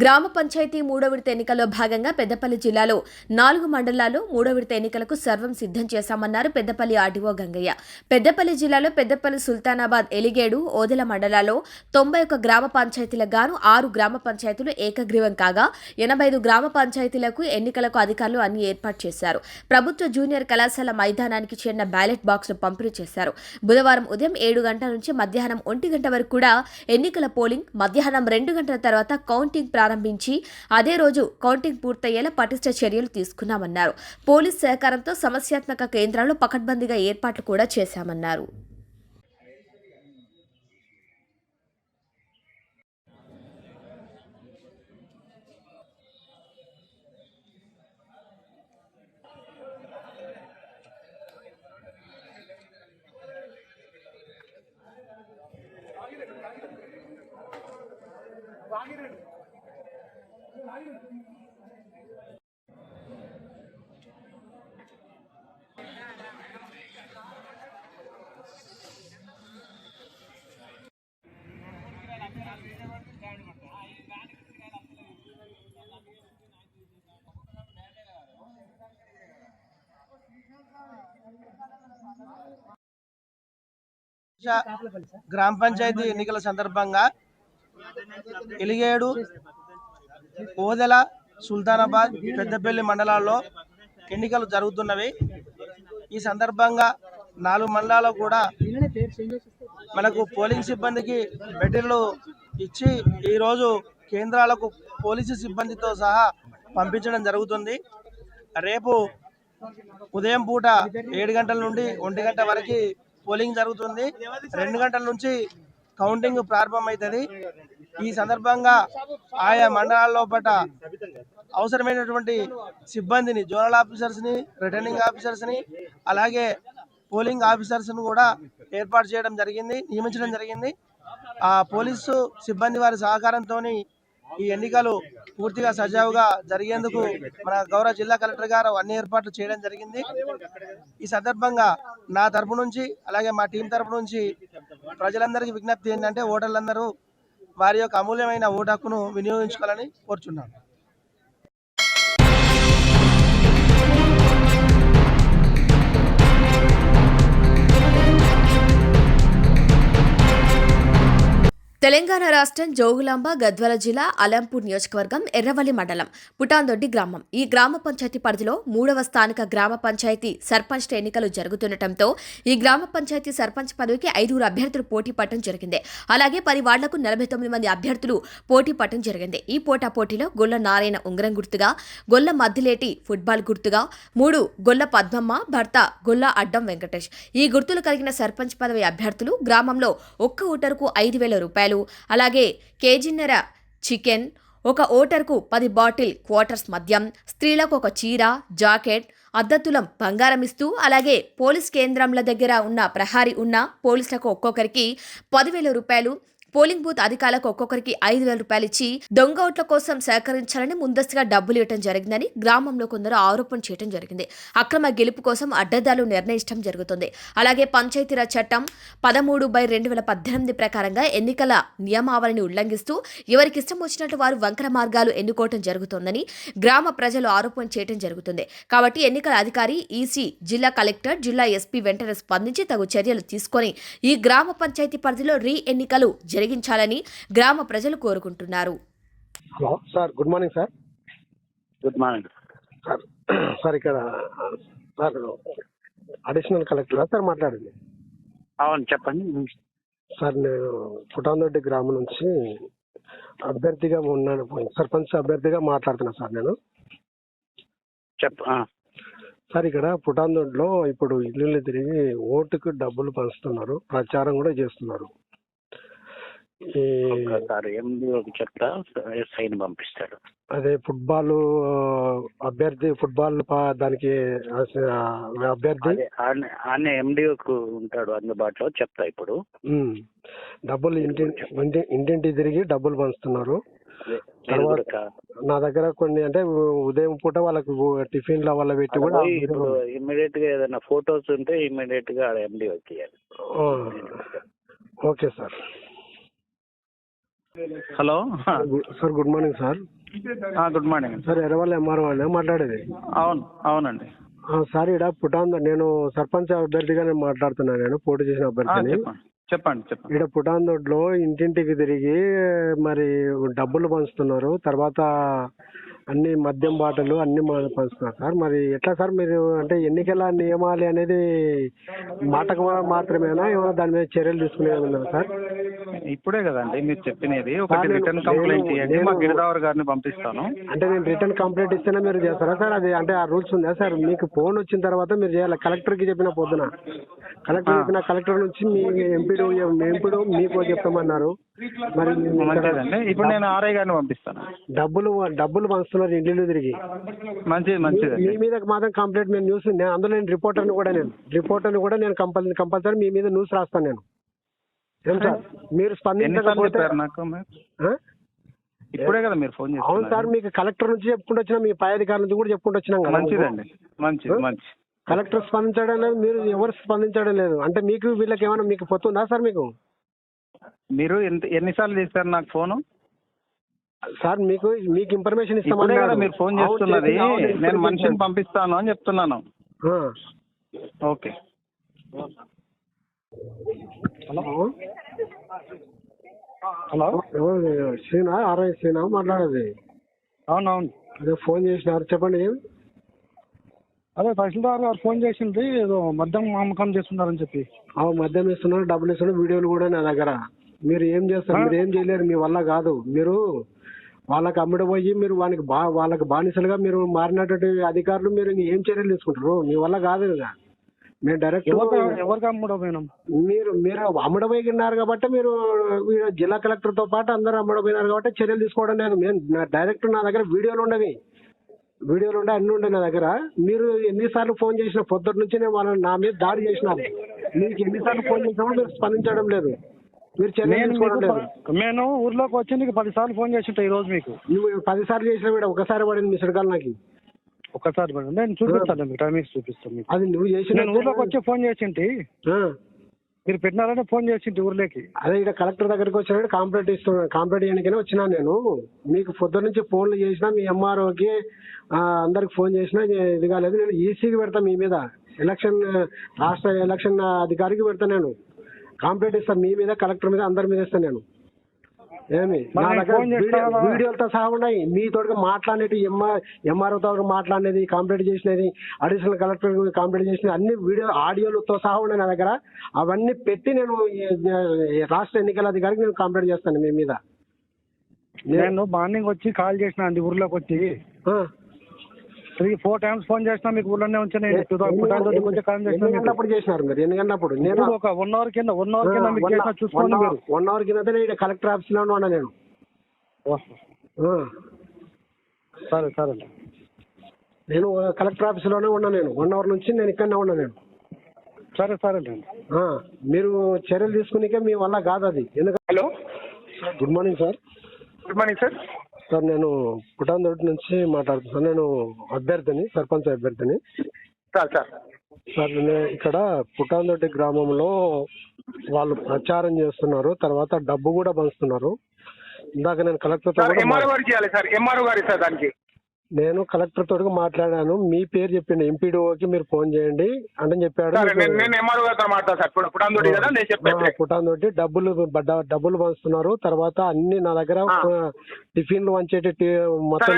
[SPEAKER 2] గ్రామ పంచాయతీ 3వ విడత ఎన్నికల్లో భాగంగా పెద్దపల్లి జిల్లాలో 4 మండలాల్లో 3వ విడత ఎన్నికలకు సర్వం సిద్ధం చేశామన్నారు పెద్దపల్లి ఆర్డీఓ గంగయ్య. పెద్దపల్లి జిల్లాలో పెద్దపల్లి, సుల్తానాబాద్, ఎలిగేడు, ఓదెల మండలాల్లో 91 గ్రామ పంచాయతీలకు గాను 6 గ్రామ పంచాయతీలు ఏకగ్రీవం కాగా 85 గ్రామ పంచాయతీలకు ఎన్నికలకు అధికారులు అన్ని ఏర్పాటు చేశారు. ప్రభుత్వ జూనియర్ కళాశాల మైదానానికి చేరిన బ్యాలెట్ బాక్స్ను పంపిణీ చేశారు. బుధవారం ఉదయం 7 గంటల నుంచి మధ్యాహ్నం 1 గంట వరకు కూడా ఎన్నికల పోలింగ్, మధ్యాహ్నం 2 గంటల తర్వాత కౌంటింగ్ ప్రారంభించి అదే రోజు కౌంటింగ్ పూర్తయ్యేలా పటిష్ట చర్యలు తీసుకున్నామన్నారు. పోలీస్ సహకారంతో సమస్యాత్మక కేంద్రాల్లో పకడ్బందీగా ఏర్పాట్లు కూడా చేశామన్నారు.
[SPEAKER 12] గ్రామ పంచాయతీ ఎన్నికల సందర్భంగా ఎలిగేడు, ఓదెల, సుల్తానాబాద్, పెద్దపల్లి మండలాల్లో ఎన్నికలు జరుగుతున్నవి. ఈ సందర్భంగా 4 మండలాల్లో కూడా మనకు పోలింగ్ సిబ్బందికి మెటీరియల్ ఇచ్చి ఈరోజు కేంద్రాలకు పోలీసు సిబ్బందితో సహా పంపించడం జరుగుతుంది. రేపు ఉదయం పూట 7 గంటల నుండి 1 గంట వరకు పోలింగ్ జరుగుతుంది. 2 గంటల నుంచి కౌంటింగ్ ప్రారంభమవుతుంది. ఈ సందర్భంగా ఆయా మండలాల లోపల అవసరమైనటువంటి సిబ్బందిని, జోనల్ ఆఫీసర్స్ని, రిటర్నింగ్ ఆఫీసర్స్ని, అలాగే పోలింగ్ ఆఫీసర్స్ని కూడా ఏర్పాటు చేయడం జరిగింది, నియమించడం జరిగింది. ఆ పోలీసు సిబ్బంది వారి సహకారంతో ఈ ఎన్నికలు పూర్తిగా సజావుగా జరిగేందుకు మన గౌరవ జిల్లా కలెక్టర్ గారు అన్ని ఏర్పాట్లు చేయడం జరిగింది. ఈ సందర్భంగా నా తరపు నుంచి, అలాగే మా టీం తరపు నుంచి ప్రజలందరికీ విజ్ఞప్తి ఏంటంటే ఓటర్లందరూ వారి యొక్క అమూల్యమైన ఓటు హక్కును వినియోగించుకోవాలని కోరుచున్నాను.
[SPEAKER 2] తెలంగాణ రాష్ట్రం జోగులాంబ, గద్వాల జిల్లా అలంపూర్ నియోజకవర్గం ఎర్రవల్లి మండలం పుటాందొడ్డి గ్రామం. ఈ గ్రామ పంచాయతీ పరిధిలో 3వ స్థానిక గ్రామ పంచాయతీ సర్పంచ్ ఎన్నికలు జరుగుతుండటంతో ఈ గ్రామ పంచాయతీ సర్పంచ్ పదవికి 5 అభ్యర్థులు పోటీ పడటం జరిగింది. అలాగే 10 వార్డులకు 49 మంది అభ్యర్థులు పోటీ పడటం జరిగింది. ఈ పోటాపోటీలో గొల్ల నారాయణ ఉంగరం గుర్తుగా, గొల్ల మద్దిలేటి ఫుట్బాల్ గుర్తుగా, 3 గొల్ల పద్మమ్మ, భర్త గొల్ల అడ్డం వెంకటేష్ ఈ గుర్తులు కలిగిన సర్పంచ్ పదవి అభ్యర్థులు గ్రామంలో ఒక్క ఓటరుకు 5,000 రూపాయలు, అలాగే కేజీన్నర చికెన్, ఒక ఓటర్కు 10 బాటిల్ క్వార్టర్స్ మద్యం, స్త్రీలకు ఒక చీర, జాకెట్, అద్దతులం బంగారం ఇస్తూ, అలాగే పోలీస్ కేంద్రంల దగ్గర ఉన్న ప్రహారీ ఉన్న పోలీసులకు ఒక్కొక్కరికి 10,000 రూపాయలు, పోలింగ్ బూత్ అధికారులకు ఒక్కొక్కరికి 5,000 రూపాయలు ఇచ్చి దొంగ ఓట్ల కోసం సహకరించాలని ముందస్తుగా డబ్బులు ఇవ్వడం జరిగిందని గ్రామంలో కొందరు ఆరోపణ చేయడం జరిగింది. అక్రమ గెలుపు కోసం అడ్డదాలు నిర్ణయించడం జరుగుతుంది. అలాగే పంచాయతీరాజ్ చట్టం 13/2018 ప్రకారంగా ఎన్నికల నియమావళిని ఉల్లంఘిస్తూ ఎవరికిష్టం వచ్చినట్లు వారు వంకర మార్గాలు ఎన్నుకోవడం జరుగుతోందని గ్రామ ప్రజలు ఆరోపణ చేయడం జరుగుతుంది. కాబట్టి ఎన్నికల అధికారి, ఈసీ, జిల్లా కలెక్టర్, జిల్లా ఎస్పీ వెంటనే స్పందించి తగు చర్యలు తీసుకొని ఈ గ్రామ పంచాయతీ పరిధిలో ఎన్నికలు జరిగించాలని గ్రామ ప్రజలు కోరుకుంటున్నారు.
[SPEAKER 6] Hello sir, good morning sir.
[SPEAKER 10] Good morning
[SPEAKER 6] sir sir ఇక్కడ సార్ అడిషనల్ కలెక్టర్ సార్ మాట్లాడింది.
[SPEAKER 10] అవును, చెప్పండి
[SPEAKER 6] సార్. నేను పుటాందొడ్డి గ్రామం నుంచి అభ్యర్థిగా ఉన్నాను, సర్పంచ్ అభ్యర్థిగా మాట్లాడుతున్నా సార్. నేను సార్ ఇక్కడ పుటాందొడ్డిలో ఇప్పుడు ఇల్లు తిరిగి ఓటుకు డబ్బులు పంచుతున్నారు, ప్రచారం కూడా చేస్తున్నారు.
[SPEAKER 10] చెప్తా, ఎస్ఐని పంపిస్తాడు.
[SPEAKER 6] అదే ఫుట్బాల్ అభ్యర్థి, ఫుట్బాల్ దానికి అభ్యర్థి
[SPEAKER 10] ఎండిఓకు ఉంటాడు అందుబాటులో, చెప్తా ఇప్పుడు.
[SPEAKER 6] డబ్బులు ఇంటింటి తిరిగి డబ్బులు పంచుతున్నారు. తర్వాత నా దగ్గర కొన్ని అంటే ఉదయం పూట వాళ్ళకి టిఫిన్ ల వల్ల పెట్టి కూడా
[SPEAKER 10] ఇమ్మీడియట్ గా ఏదైనా ఫొటోస్ ఉంటే ఇమ్మీడియట్ గా ఎండిఓకి ఇవ్వాలి.
[SPEAKER 6] Okay sir.
[SPEAKER 10] Hello
[SPEAKER 6] sir, good morning sir.
[SPEAKER 10] Good morning
[SPEAKER 6] sir. Erravalli MRO అండి మాట్లాడేది?
[SPEAKER 10] అవునండి
[SPEAKER 6] సార్. ఇక్కడ పుటాంద నేను సర్పంచ్ అభ్యర్థిగా నేను మాట్లాడుతున్నాను. నేను పోటీ చేసిన అభ్యర్థిని.
[SPEAKER 10] చెప్పండి.
[SPEAKER 6] ఇక్కడ పుటాందొడ్లో ఇంటింటికి తిరిగి మరి డబ్బులు పంచుతున్నారు, తర్వాత అన్ని మద్యం బాటలు అన్ని పంచుతున్నారు సార్. మరి ఎట్లా సార్ మీరు అంటే ఎన్నికల నియమాలు అనేది మాటకు మాత్రమేనా, ఏమైనా దాని మీద చర్యలు తీసుకునేది ఉందా సార్?
[SPEAKER 10] ఇప్పుడే కదండి మీరు చెప్పినది. ఒకటి రిటర్న్ కంప్లైంట్ చేయండి, మా గిరిదావర్ గారిని పంపిస్తాను.
[SPEAKER 6] అంటే నేను రిటర్న్ కంప్లైంట్ ఇస్తేనే మీరు చేస్తారా సార్? అది అంటే ఆ రూల్స్ ఉందా సార్? మీకు ఫోన్ వచ్చిన తర్వాత మీరు చేయాలి. కలెక్టర్కి చెప్పిన పొద్దున కలెక్టర్ చెప్పిన, కలెక్టర్ నుంచి మీ ఎంపీడీ మీకు చెప్తామన్నారు. మరి
[SPEAKER 10] ఇప్పుడు నేను ఆర్ఐ గారిని పంపిస్తాను.
[SPEAKER 6] డబ్బులు పంచుతున్నారు ఇంటిలో తిరిగి.
[SPEAKER 10] మంచిది.
[SPEAKER 6] మీ మీద మాత్రం కంప్లైంట్ నేను న్యూస్, అందులో నేను రిపోర్టర్ని కూడా నేను కంపల్సరీ మీ మీద న్యూస్ రాస్తాను నేను. ఏం సార్ మీరు స్పందించకపోతే?
[SPEAKER 10] ఇప్పుడే కదా మీరు ఫోన్ చేస్తారు.
[SPEAKER 6] అవును సార్, మీకు కలెక్టర్ నుంచి చెప్పుకుంటూ వచ్చినా, మీ పై అధికారుల నుంచి కూడా చెప్పుకుంటూ వచ్చినాం కదా.
[SPEAKER 10] మంచిదండి, మంచి.
[SPEAKER 6] కలెక్టర్ స్పందించడం లేదు, మీరు ఎవరు స్పందించడం లేదు అంటే మీకు వీళ్ళకి ఏమైనా మీకు పొత్తుందా సార్?
[SPEAKER 10] మీరు ఎన్నిసార్లు చేశారు నాకు ఫోను?
[SPEAKER 6] సార్ మీకు ఇన్ఫర్మేషన్ ఇస్తామని
[SPEAKER 10] కదా మీరు ఫోన్ చేస్తున్నది. నేను మనిషిని పంపిస్తాను అని చెప్తున్నాను. ఓకే.
[SPEAKER 6] హలో శ్రీనా, ఆర్ఐ శ్రీనా మాట్లాడేది?
[SPEAKER 10] అవునవును.
[SPEAKER 6] అదే ఫోన్ చేసినారు, చెప్పండి.
[SPEAKER 10] అదే తహసీల్దార్ గారు ఫోన్ చేసింది, ఏదో మద్యం అమ్మకం చేస్తున్నారని చెప్పి.
[SPEAKER 6] మద్యం ఇస్తున్నారు, డబ్బులు ఇస్తున్నారు, వీడియోలు కూడా నా దగ్గర. మీరు ఏం చేస్తారు? మీరు ఏం చేయలేరు, మీ వల్ల కాదు. మీరు వాళ్ళకి అమ్ముడుపోయి మీరు వాళ్ళకి బానిసలుగా మీరు మారినటువంటి అధికారులు మీరు ఏం చర్యలు తీసుకుంటారు? మీ వల్ల కాదు కదా. మేము డైరెక్ట్
[SPEAKER 10] ఎవరికి అమ్ముడపోయినాం?
[SPEAKER 6] మీరు అమ్ముడపోయినారు కాబట్టి మీరు జిల్లా కలెక్టర్ తో పాటు అందరూ అమ్ముడపోయినారు కాబట్టి చర్యలు తీసుకోవడం లేదు. మేము డైరెక్ట్ నా దగ్గర వీడియోలు ఉండవి, అన్ని ఉండే నా దగ్గర. మీరు ఎన్నిసార్లు ఫోన్ చేసిన పొద్దుటి నుంచి నేను వాళ్ళని నా మీద దాడి చేసినాను. మీకు ఎన్నిసార్లు ఫోన్ చేసినా మీరు స్పందించడం లేదు, మీరు చర్యలు తీసుకోవడం లేదు.
[SPEAKER 10] నేను ఊర్లోకి వచ్చి నీకు 10 సార్లు ఫోన్ చేసి ఉంటా. ఈ రోజు మీకు
[SPEAKER 6] నువ్వు 10 సార్లు చేసిన వీడ ఒకసారి పడింది మీ సిడకాలు. నాకు
[SPEAKER 10] ఒకసారి పడింది, నేను చూపిస్తాను మీకు, టైమింగ్స్ చూపిస్తాను.
[SPEAKER 6] అది నువ్వు చేసిన
[SPEAKER 10] ఊర్లోకి వచ్చి ఫోన్ చేసింటి, మీరు పెట్టినారంటే ఫోన్ చేసింటి ఊర్లోకి.
[SPEAKER 6] అదే ఇక్కడ కలెక్టర్ దగ్గరికి వచ్చినప్పుడు కాంప్లైంట్ చేయడానికైనా వచ్చినా నేను. మీకు పొద్దున్న నుంచి ఫోన్లు చేసినా, మీ ఎంఆర్ఓకి అందరికి ఫోన్ చేసినా ఇది కాలేదు. నేను ఈసీకి పెడతా మీ మీద, రాష్ట్ర ఎలక్షన్ అధికారికి పెడతా. నేను కంప్లైంట్ ఇస్తాను మీ మీద, కలెక్టర్ మీద, అందరి మీద ఇస్తాను నేను. ఏమి నా దగ్గర వీడియోలతో సహా ఉన్నాయి. మీతో మాట్లాడేది, ఎంఆర్ఓతో మాట్లాడేది, కంప్లైంట్ చేసినది, అడిషనల్ కలెక్టర్ కంప్లైంట్ చేసినది, అన్ని ఆడియోలతో సహా ఉన్నాయి నా దగ్గర. అవన్నీ పెట్టి నేను రాష్ట్ర ఎన్నికల అధికారికి నేను కంప్లైంట్ చేస్తాను మీ మీద.
[SPEAKER 10] నేను మార్నింగ్ వచ్చి కాల్ చేసిన అండి, ఊర్లోకి వచ్చి 3-4 times ఫోన్ చేసినా మీకు ఊర్లోనే ఉంచాను.
[SPEAKER 6] ఎప్పుడు చేసినారు మీరు? ఎన్ని గంటప్పుడు? నేను
[SPEAKER 10] ఒక 1 hour కింద మీకు చూసుకోండి.
[SPEAKER 6] 1 hour కింద కలెక్టర్ ఆఫీస్ లో ఉన్నా నేను. సరే సరే. నేను కలెక్టర్ ఆఫీస్లోనే ఉన్నా. నేను 1 అవర్ నుంచి నేను ఇక్కడనే ఉన్నా. నేను సరే సరే. మీరు చర్యలు తీసుకునికే మీ వల్ల కాదు అది. ఎందుకంటే
[SPEAKER 10] hello,
[SPEAKER 6] good morning sir.
[SPEAKER 10] Good morning sir.
[SPEAKER 6] Sir నేను పుటాన్దొడ్డి నుంచి మాట్లాడుతున్నాను. నేను అభ్యర్థిని, సర్పంచ్ అభ్యర్థిని. సార్ నేను ఇక్కడ పుటాన్దొడ్డి గ్రామంలో వాళ్ళు ప్రచారం చేస్తున్నారు, తర్వాత డబ్బు కూడా పంచుతున్నారు. ఇందాక నేను కలెక్టర్ తో నేను కలెక్టర్ తోటి మాట్లాడాను. మీ పేరు చెప్పిండు, ఎంపీడీఓకి మీరు ఫోన్ చేయండి అని చెప్పాడు. పుటాన్దొడ్డి డబ్బులు పంచుతున్నారు. తర్వాత అన్ని నా దగ్గర టిఫిన్లు వంచేటి మొత్తం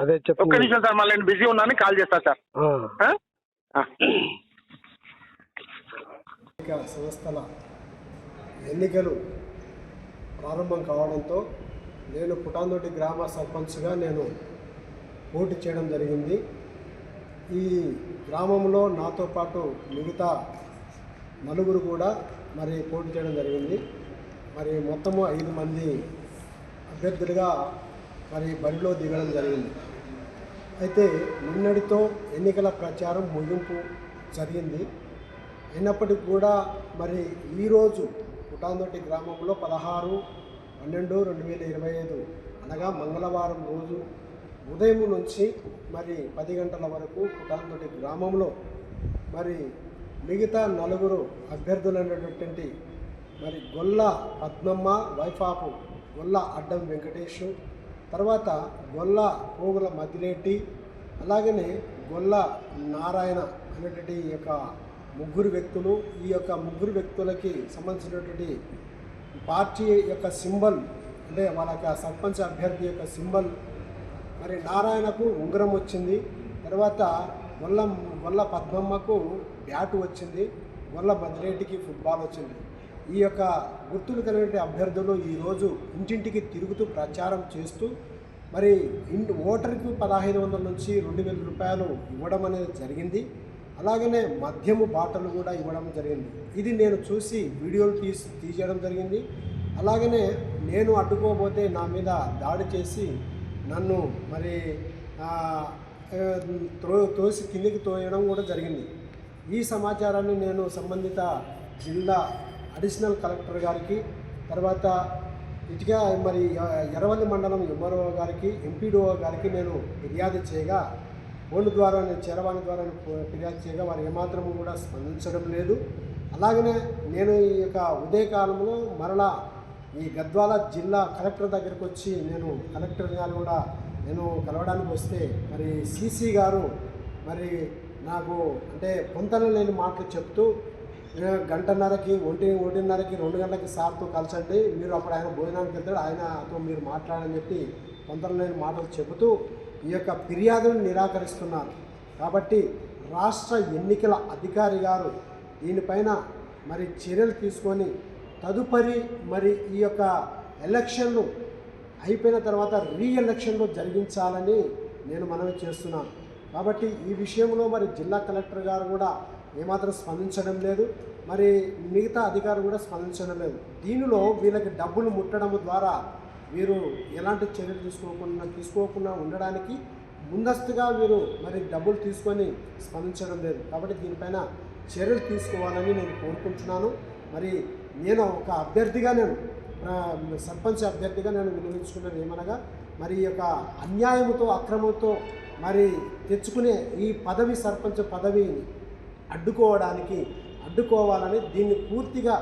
[SPEAKER 6] అదే చెప్పండి.
[SPEAKER 10] బిజీ ఉన్నాను, కాల్ చేస్తా సార్.
[SPEAKER 6] సంస్థల ఎన్నికలు ప్రారంభం కావడంతో నేను పుటాన్దొడ్డి గ్రామ సర్పంచ్గా నేను పోటీ చేయడం జరిగింది. ఈ గ్రామంలో నాతో పాటు మిగతా 4 కూడా మరి పోటీ చేయడం జరిగింది. మరి మొత్తము 5 మంది అభ్యర్థులుగా మరి బరిలో దిగడం జరిగింది. అయితే నిన్నటితో ఎన్నికల ప్రచారం ముగింపు జరిగింది. అయినప్పటికీ కూడా మరి ఈరోజు పుటాన్దొడ్డి గ్రామంలో 16/12/2025 అనగా మంగళవారం రోజు ఉదయం నుంచి మరి 10 గంటల వరకు పుటాన్దొడ్డి గ్రామంలో మరి మిగతా 4 అభ్యర్థులైనటువంటి మరి గొల్ల పద్మమ్మ, వైఫ్ ఆఫ్ గొల్ల అడ్డం వెంకటేష్, తర్వాత గొల్ల పోగుల మదిలేటి, అలాగనే గొల్ల నారాయణ అనేటువంటి ఈ యొక్క 3 వ్యక్తులు. ఈ యొక్క 3 వ్యక్తులకి సంబంధించినటువంటి పార్టీ యొక్క సింబల్, అంటే వాళ్ళ సర్పంచ్ అభ్యర్థి యొక్క సింబల్ మరి నారాయణకు ఉంగరం వచ్చింది, తర్వాత గొల్ల పద్మమ్మకు బ్యాటు వచ్చింది, గొల్ల మదిలేటికి ఫుట్బాల్ వచ్చింది. ఈ యొక్క గుర్తులు కలిగిన అభ్యర్థులు ఈరోజు ఇంటింటికి తిరుగుతూ ప్రచారం చేస్తూ మరి ఓటర్కి 1500 నుంచి 2000 రూపాయలు ఇవ్వడం అనేది జరిగింది. అలాగనే మద్యము బాటలు కూడా ఇవ్వడం జరిగింది. ఇది నేను చూసి వీడియోలు తీసేయడం జరిగింది. అలాగనే నేను అడ్డుకోబోతే నా మీద దాడి చేసి నన్ను మరి తోసి కిందికి తోయడం కూడా జరిగింది. ఈ సమాచారాన్ని నేను సంబంధిత జిల్లా అడిషనల్ కలెక్టర్ గారికి, తర్వాత ఇటుగా మరి ఎర్రవల్లి మండలం ఎంఆర్ఓ గారికి, ఎంపీడీఓ గారికి నేను ఫిర్యాదు చేయగా, ఫోన్ ద్వారా నేను చరవాణి ద్వారా ఫిర్యాదు చేయగా వారు ఏమాత్రము కూడా స్పందించడం లేదు. అలాగనే నేను ఈ యొక్క ఉదయకాలంలో మరలా ఈ గద్వాల జిల్లా కలెక్టర్ దగ్గరికి వచ్చి నేను కలెక్టర్ గారు కూడా నేను కలవడానికి వస్తే మరి సీసీ గారు మరి నాకు అంటే పొంతన లేని మాటలు చెప్తూ 1:30కి 1:30కి 2 గంటలకి సార్తో కలిసండి, మీరు అప్పుడు ఆయన భోజనానికి వెళ్తాడు, ఆయనతో మీరు మాట్లాడని చెప్పి పొంతన లేని మాటలు చెబుతూ ఈ యొక్క ఫిర్యాదును నిరాకరిస్తున్నారు. కాబట్టి రాష్ట్ర ఎన్నికల అధికారి గారు దీనిపైన మరి చర్యలు తీసుకొని తదుపరి మరి ఈ యొక్క ఎలక్షన్లు అయిపోయిన తర్వాత రీఎలక్షన్లు జరిగించాలని నేను మనవి చేస్తున్నాను. కాబట్టి ఈ విషయంలో మరి జిల్లా కలెక్టర్ గారు కూడా ఏమాత్రం స్పందించడం లేదు, మరి మిగతా అధికారులు కూడా స్పందించడం లేదు. దీనిలో వీళ్ళకి డబ్బులు ముట్టడం ద్వారా వీరు ఎలాంటి చర్యలు తీసుకోకుండా ఉండడానికి ముందస్తుగా వీరు మరి డబ్బులు తీసుకొని స్పందించడం లేదు. కాబట్టి దీనిపైన చర్యలు తీసుకోవాలని నేను కోరుకుంటున్నాను. మరి నేను ఒక అభ్యర్థిగా నేను సర్పంచ్ అభ్యర్థిగా నేను వినియోగించుకున్నది ఏమనగా మరి ఈ యొక్క అన్యాయంతో అక్రమంతో మరి తెచ్చుకునే ఈ పదవి సర్పంచ్ పదవిని అడ్డుకోవాలని దీన్ని పూర్తిగా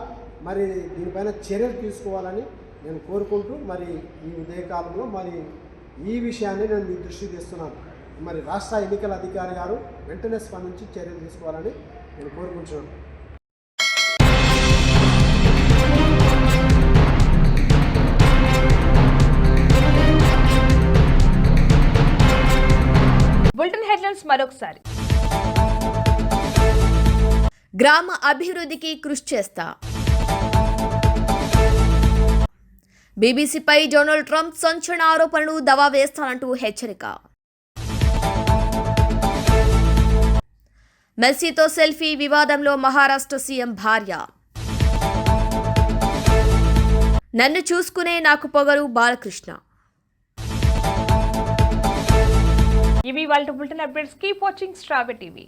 [SPEAKER 6] మరి దీనిపైన చర్యలు తీసుకోవాలని నేను కోరుకుంటూ మరి ఈ ఉదయకాలంలో మరి ఈ విషయాన్ని నేను మీ దృష్టికి తెస్తున్నాను. మరి రాష్ట్ర ఎన్నికల అధికారి గారు వెంటనే స్పందించి చర్యలు తీసుకోవాలని నేను కోరుకుంటున్నాను.
[SPEAKER 1] బులెటిన్ హెడ్లైన్స్ మరొకసారి.
[SPEAKER 2] గ్రామ అభివృద్ధికి కృషి చేస్తా. బీబీసీపై డొనాల్డ్ ట్రంప్ సంచలన ఆరోపణలు దవా వేస్తానంటూ హెచ్చరిక. మెస్సీతో సెల్ఫీ వివాదంలో మహారాష్ట్ర సీఎం భార్య. నన్ను చూసుకునే నాకు పొగరు బాలకృష్ణ.
[SPEAKER 1] ఇవి వాళ్ళ బులెటిన్ అప్డేట్స్. కీప్ వాచింగ్ స్ట్రాబె టీవీ.